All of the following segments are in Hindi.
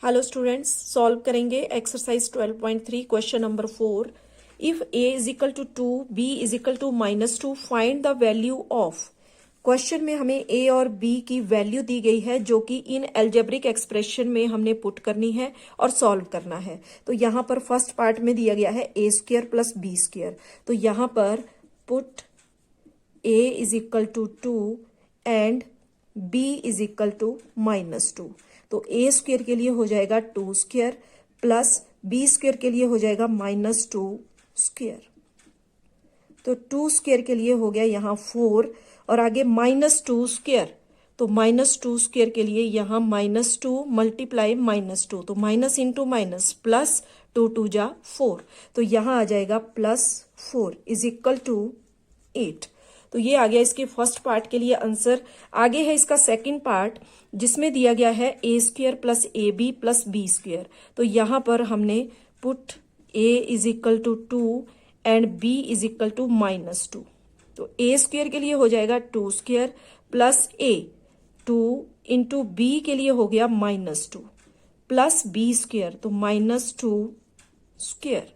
हेलो स्टूडेंट्स, सॉल्व करेंगे exercise 12.3 question number 4। If a is equal to 2, b is equal to -2, find the value of. Question में हमें a और b की वैल्यू दी गई है जो कि इन एल्जेब्रिक एक्सप्रेशन में हमने पुट करनी है और सॉल्व करना है। तो यहाँ पर फर्स्ट पार्ट में दिया गया है a square plus b square. तो यहाँ पर put a is equal to 2 and b is equal to -2। तो a स्क्वेयर के लिए हो जाएगा 2 स्क्वेयर प्लस b स्क्वेयर के लिए हो जाएगा -2 स्क्वेयर। तो 2 स्क्वेयर के लिए हो गया यहाँ 4 और आगे -2 स्क्वेयर। तो -2 स्क्वेयर के लिए यहाँ -2 मल्टीप्लाई -2, तो माइनस इंटू माइनस प्लस 2 2 जा 4। तो यहाँ आ जाएगा +4 इज इक्वल टू 8। तो ये आ गया इसके फर्स्ट पार्ट के लिए आंसर। आगे है इसका सेकंड पार्ट जिसमें दिया गया है a square plus A B plus B square. तो यहाँ पर हमने put a is equal to 2 and b is equal to -2। तो a स्क्वायर के लिए हो जाएगा 2 square plus a 2 into b के लिए हो गया -2 प्लस b स्क्वायर, तो -2 स्क्वायर।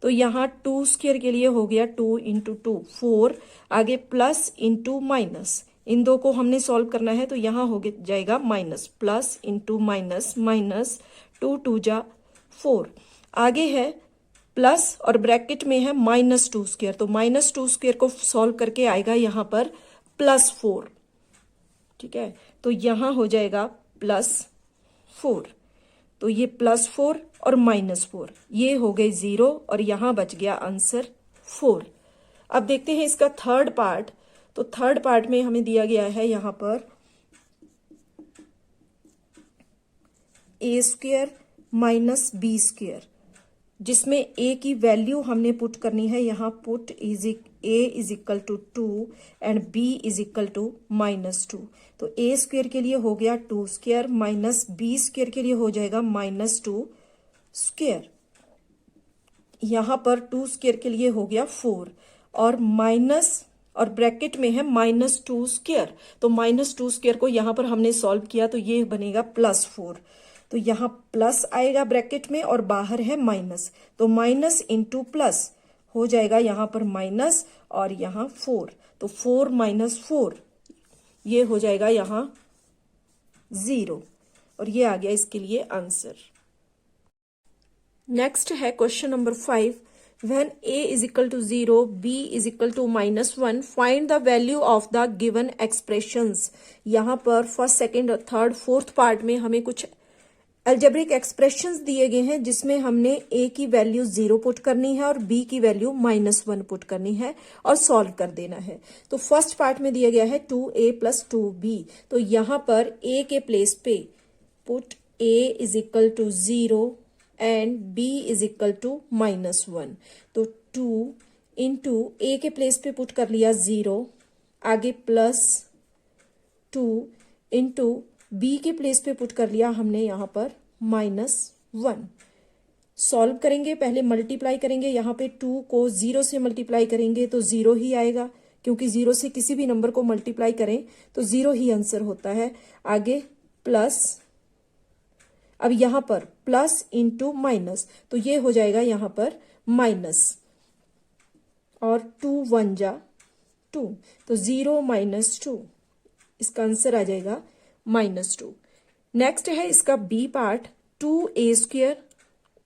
तो यहाँ 2 स्क्वायर के लिए हो गया 2 इंटू 2 4, आगे प्लस इंटू माइनस, इन दो को हमने सॉल्व करना है। तो यहाँ हो जाएगा minus, plus into minus, minus 2 2 जा 4, आगे है प्लस और ब्रैकेट में है -2 स्क्वायर। तो -2 स्क्वायर को सॉल्व करके आएगा यहाँ पर +4। ठीक है, तो यहाँ हो जाएगा +4। तो ये +4 और -4 ये हो गए 0 और यहाँ बच गया आंसर 4। अब देखते हैं इसका थर्ड पार्ट। तो थर्ड पार्ट में हमें दिया गया है यहाँ पर a square minus B square, जिसमें a की वैल्यू हमने पुट करनी है। यहाँ put a is equal to 2 and b is equal to -2। तो a स्क्वायर के लिए हो गया 2 स्क्वायर माइनस b स्क्वायर के लिए हो जाएगा -2 स्क्वायर। यहाँ पर 2 स्क्वायर के लिए हो गया 4 और माइनस और ब्रैकेट में है -2 स्क्वायर। तो -2 स्क्वायर को यहाँ पर हमने सॉल्व किया तो ये बनेगा +4। तो यहाँ प्लस आएगा ब्रैकेट में और बाहर है माइनस, तो माइनस इंटू प्लस हो जाएगा यहाँ पर माइनस और यहाँ 4। तो 4 - 4 ये हो जाएगा यहाँ 0 और ये आ गया इसके लिए आंसर। नेक्स्ट है question number 5। When a is equal to 0, b is equal to -1, find the value of the given expressions। यहाँ पर first, second, third, fourth part में हमें कुछ एल्जेब्रिक एक्सप्रेशंस दिए गए हैं जिसमें हमने a की वैल्यू 0 पुट करनी है और b की वैल्यू -1 पुट करनी है और सॉल्व कर देना है। तो फर्स्ट पार्ट में दिया गया है 2a प्लस 2b। तो यहाँ पर a के प्लेस पे put a is equal to 0 and b is equal to -1। तो 2 इंटू a के प्लेस पे पुट कर लिया 0, आगे प्लस 2 इंटू b के प्लेस पे पुट कर लिया हमने यहाँ पर -1। सॉल्व करेंगे, पहले मल्टीप्लाई करेंगे। यहाँ पे 2 को 0 से मल्टीप्लाई करेंगे तो 0 ही आएगा, क्योंकि 0 से किसी भी नंबर को मल्टीप्लाई करें तो 0 ही आंसर होता है। आगे प्लस, अब यहाँ पर प्लस इंटू माइनस, तो ये हो जाएगा यहाँ पर माइनस और 2 1 जा 2, तो 0 - 2 इसका आंसर आ जाएगा -2। नेक्स्ट है इसका B part, 2a square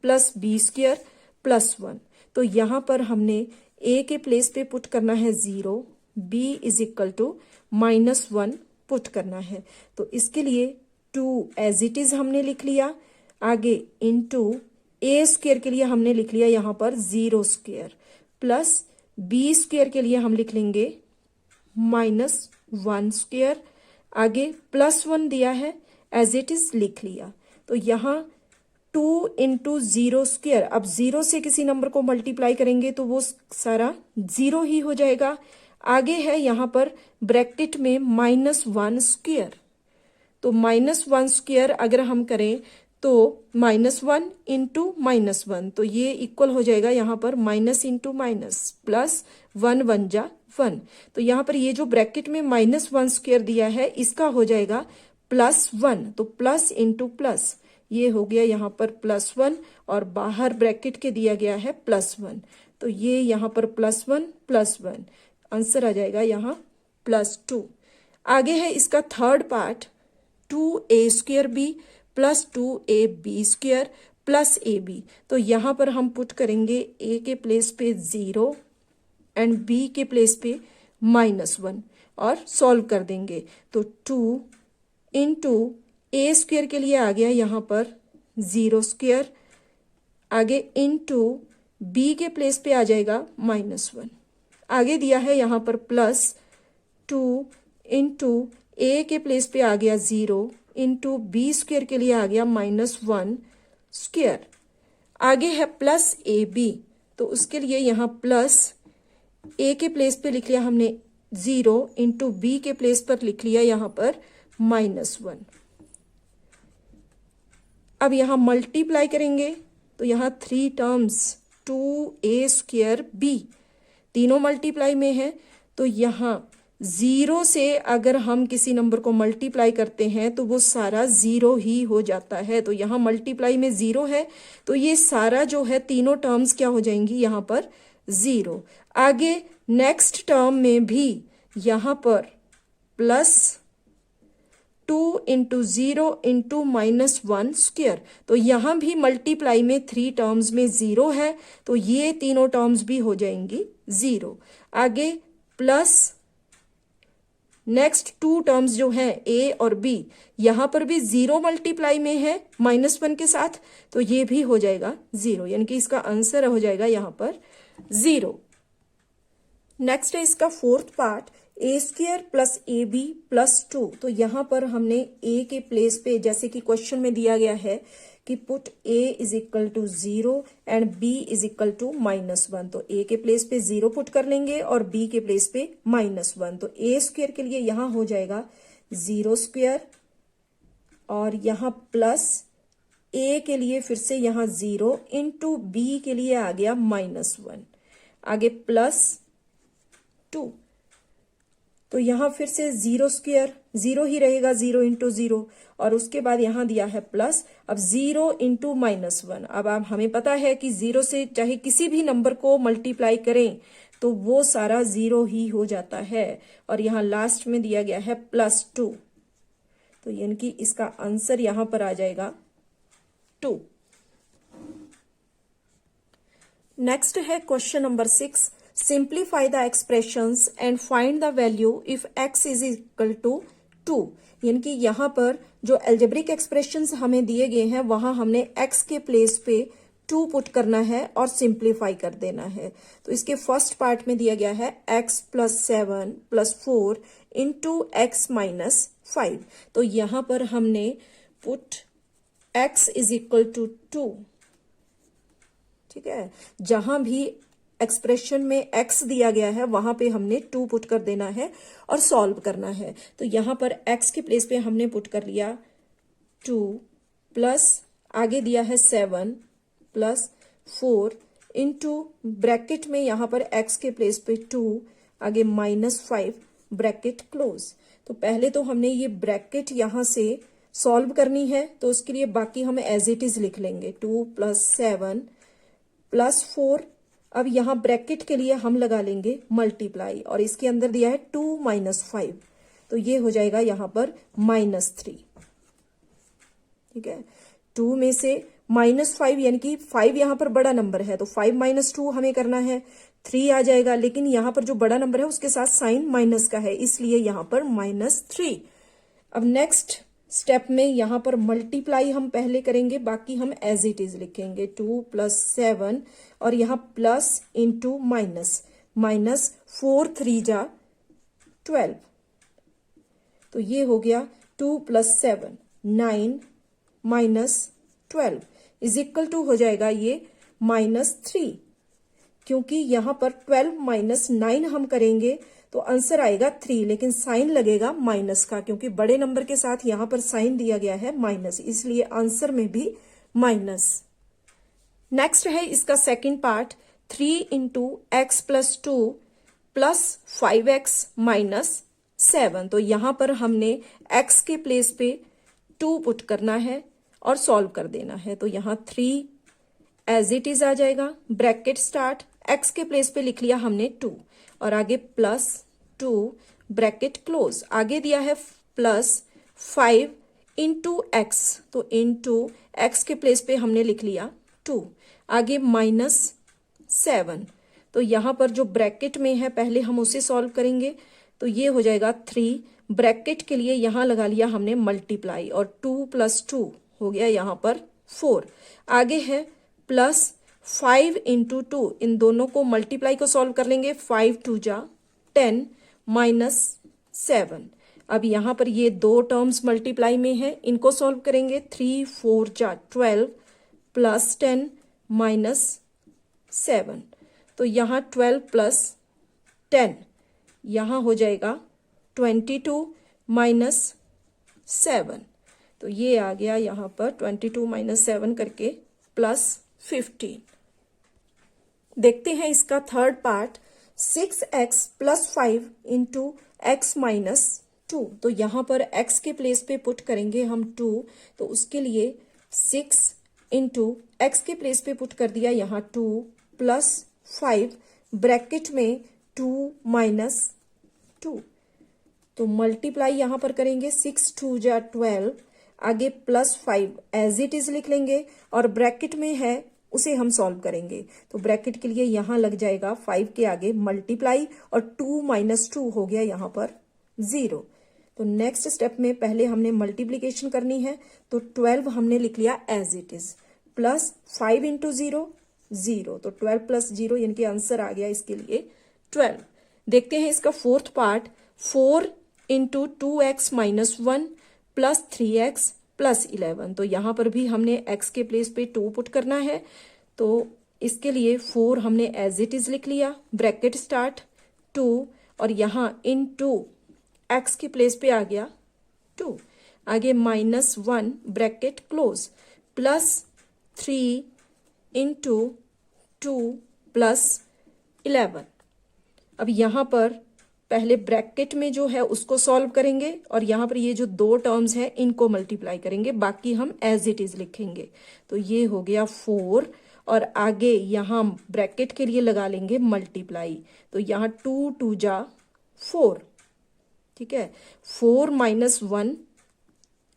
plus b square plus 1। तो यहाँ पर हमने a के प्लेस पे पुट करना है 0, b is equal to -1 put करना है। तो इसके लिए 2 एज इट इज हमने लिख लिया, आगे इंटू a स्क्वायर के लिए हमने लिख लिया यहाँ पर 0 स्क्वायर प्लस b स्क्वायर के लिए हम लिख लेंगे -1 स्क्वायर, आगे +1 दिया है एज इट इज लिख लिया। तो यहाँ 2 इंटू 0 स्क्वायर, अब 0 से किसी नंबर को मल्टीप्लाई करेंगे तो वो सारा 0 ही हो जाएगा। आगे है यहाँ पर ब्रैकेट में -1 स्क्वायर। तो -1 स्क्वायर अगर हम करें तो -1 इंटू -1, तो ये इक्वल हो जाएगा यहाँ पर माइनस इंटू माइनस प्लस 1 1 जा 1। तो यहाँ पर ये जो ब्रैकेट में -1 स्क्वायर दिया है इसका हो जाएगा +1, तो प्लस इंटू प्लस ये हो गया यहाँ पर +1 और बाहर ब्रैकेट के दिया गया है +1, तो ये यहाँ पर +1 आंसर आ जाएगा यहाँ +2। आगे है इसका third part, 2a² plus 2ab² plus ab। तो यहाँ पर हम पुट करेंगे a के प्लेस पे 0 एंड b के प्लेस पे -1 और सॉल्व कर देंगे। तो 2 इंटू a² के लिए आ गया यहाँ पर 0², आगे इंटू b के प्लेस पे आ जाएगा -1, आगे दिया है यहाँ पर +2 इंटू a के प्लेस पे आ गया 0 इंटू b² के लिए आ गया -1², आगे है +ab, तो उसके लिए यहाँ प्लस a के प्लेस पे लिख लिया हमने 0 इंटू b के प्लेस पर लिख लिया यहाँ पर -1। अब यहाँ मल्टीप्लाई करेंगे तो यहाँ 3 टर्म्स 2a² b तीनों मल्टीप्लाई में है, तो यहाँ 0 से अगर हम किसी नंबर को मल्टीप्लाई करते हैं तो वो सारा 0 ही हो जाता है। तो यहाँ मल्टीप्लाई में 0 है, तो ये सारा जो है तीनों टर्म्स क्या हो जाएंगी यहाँ पर 0। आगे नेक्स्ट टर्म में भी यहाँ पर +2 इंटू 0 इंटू -1², तो यहाँ भी मल्टीप्लाई में 3 टर्म्स में 0 है, तो ये तीनों टर्म्स भी हो जाएंगी 0। आगे प्लस नेक्स्ट 2 टर्म्स जो है a और b, यहाँ पर भी 0 मल्टीप्लाई में है -1 के साथ, तो ये भी हो जाएगा 0, यानी कि इसका आंसर हो जाएगा यहाँ पर 0। नेक्स्ट है इसका fourth part, a² plus ab plus 2। तो यहाँ पर हमने a के प्लेस पे, जैसे कि क्वेश्चन में दिया गया है कि put a is equal to 0 and b is equal to -1, तो a के प्लेस पे 0 पुट कर लेंगे और b के प्लेस पे -1। तो a² के लिए यहाँ हो जाएगा 0² और यहाँ प्लस a के लिए फिर से यहाँ 0 इंटू b के लिए आ गया -1, आगे +2, तो यहाँ फिर से 0² 0 ही रहेगा, 0 इंटू 0, और उसके बाद यहाँ दिया है प्लस, अब 0 इंटू -1। अब आप हमें पता है कि 0 से चाहे किसी भी नंबर को मल्टीप्लाई करें तो वो सारा 0 ही हो जाता है, और यहाँ लास्ट में दिया गया है +2, तो यानी कि इसका आंसर यहाँ पर आ जाएगा 2। नेक्स्ट है question number 6, simplify the expressions and find the value if x is equal to 2। यानी कि यहाँ पर जो एल्जेब्रिक एक्सप्रेशंस हमें दिए गए हैं वहां हमने x के प्लेस पे 2 पुट करना है और सिंप्लीफाई कर देना है। तो इसके फर्स्ट पार्ट में दिया गया है x plus 7 plus 4 into x minus 5। तो यहाँ पर हमने put x is equal to 2, ठीक है, जहां भी एक्सप्रेशन में x दिया गया है वहां पे हमने 2 पुट कर देना है और सॉल्व करना है। तो यहाँ पर x के प्लेस पे हमने पुट कर लिया 2 प्लस आगे दिया है 7 प्लस 4 इंटू ब्रैकेट में यहाँ पर x के प्लेस पे 2 आगे -5 ब्रैकेट क्लोज। तो पहले तो हमने ये ब्रैकेट यहाँ से सॉल्व करनी है, तो उसके लिए बाकी हम एज इट इज लिख लेंगे 2 प्लस 7 प्लस 4। अब यहाँ ब्रैकेट के लिए हम लगा लेंगे मल्टीप्लाई, और इसके अंदर दिया है 2 माइनस 5, तो ये हो जाएगा यहाँ पर -3, ठीक है। 2 में से -5 यानी कि 5 यहाँ पर बड़ा नंबर है, तो 5 माइनस 2 हमें करना है, 3 आ जाएगा, लेकिन यहाँ पर जो बड़ा नंबर है उसके साथ साइन माइनस का है, इसलिए यहाँ पर -3। अब नेक्स्ट स्टेप में यहाँ पर मल्टीप्लाई हम पहले करेंगे, बाकी हम एज इट इज लिखेंगे 2 प्लस 7 और यहाँ प्लस इंटू माइनस, -4 3 जा 12, तो ये हो गया 2 plus 7 9 minus 12 is equal to हो जाएगा ये -3, क्योंकि यहाँ पर 12 माइनस 9 हम करेंगे तो आंसर आएगा 3, लेकिन साइन लगेगा माइनस का, क्योंकि बड़े नंबर के साथ यहाँ पर साइन दिया गया है माइनस, इसलिए आंसर में भी माइनस। नेक्स्ट है इसका second part, 3 into x plus 2 plus 5x minus 7। तो यहाँ पर हमने x के प्लेस पे 2 पुट करना है और सॉल्व कर देना है। तो यहाँ 3 एज इट इज आ जाएगा, ब्रैकेट स्टार्ट, एक्स के प्लेस पे लिख लिया हमने 2 और आगे +2 ब्रैकेट क्लोज, आगे दिया है +5 इंटू एक्स, तो इंटू एक्स के प्लेस पे हमने लिख लिया 2, आगे -7, तो यहाँ पर जो ब्रैकेट में है पहले हम उसे सॉल्व करेंगे। तो ये हो जाएगा 3, ब्रैकेट के लिए यहाँ लगा लिया हमने मल्टीप्लाई और 2 + 2 हो गया यहाँ पर 4, आगे है +5 इंटू 2, इन दोनों को मल्टीप्लाई को सॉल्व कर लेंगे, 5 2 जा 10 -7। अब यहाँ पर ये दो टर्म्स मल्टीप्लाई में है, इनको सॉल्व करेंगे, 3 4 जा 12 +10 -7, तो यहाँ 12 + 10 यहाँ हो जाएगा 22 -7, तो ये आ गया यहाँ पर 22 - 7 करके +15। देखते हैं इसका third part, 6x + 5 into x -2, तो यहाँ पर x के प्लेस पे पुट करेंगे हम 2, तो उसके लिए 6 इंटू एक्स के प्लेस पे पुट कर दिया यहाँ 2 + 5 ब्रैकेट में 2 - 2, तो मल्टीप्लाई यहाँ पर करेंगे, 6 2 जा 12, आगे +5 एज इट इज लिख लेंगे और ब्रैकेट में है उसे हम सॉल्व करेंगे। तो ब्रैकेट के लिए यहाँ लग जाएगा 5 के आगे मल्टीप्लाई और 2 - 2 हो गया यहाँ पर 0। तो नेक्स्ट स्टेप में पहले हमने मल्टीप्लीकेशन करनी है, तो 12 हमने लिख लिया एज इट इज, +5 इंटू 0 0, तो 12 + 0 यानी कि आंसर आ गया इसके लिए 12। देखते हैं इसका fourth part, 4 into 2x - 1 + 3x + 11, तो यहाँ पर भी हमने x के प्लेस पे 2 पुट करना है, तो इसके लिए 4 हमने एज इट इज लिख लिया, ब्रैकेट स्टार्ट 2 और यहाँ इनटू x के प्लेस पे आ गया 2, आगे -1 ब्रैकेट क्लोज, +3 इंटू 2 + 11। अब यहाँ पर पहले ब्रैकेट में जो है उसको सॉल्व करेंगे और यहाँ पर ये जो दो टर्म्स हैं इनको मल्टीप्लाई करेंगे, बाकी हम एज इट इज लिखेंगे। तो ये हो गया 4 और आगे यहाँ ब्रैकेट के लिए लगा लेंगे मल्टीप्लाई, तो यहाँ 2 2 जा 4, ठीक है, 4 - 1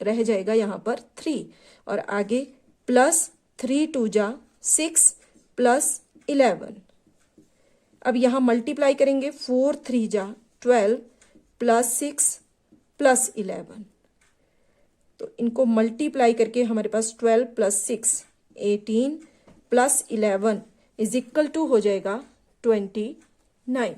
रह जाएगा यहाँ पर 3 और आगे +3 2 जा 6 + 11। अब यहाँ मल्टीप्लाई करेंगे, 4 3 जा 12 +6 + 11, तो इनको मल्टीप्लाई करके हमारे पास 12 + 6 18 + 11 = हो जाएगा 29।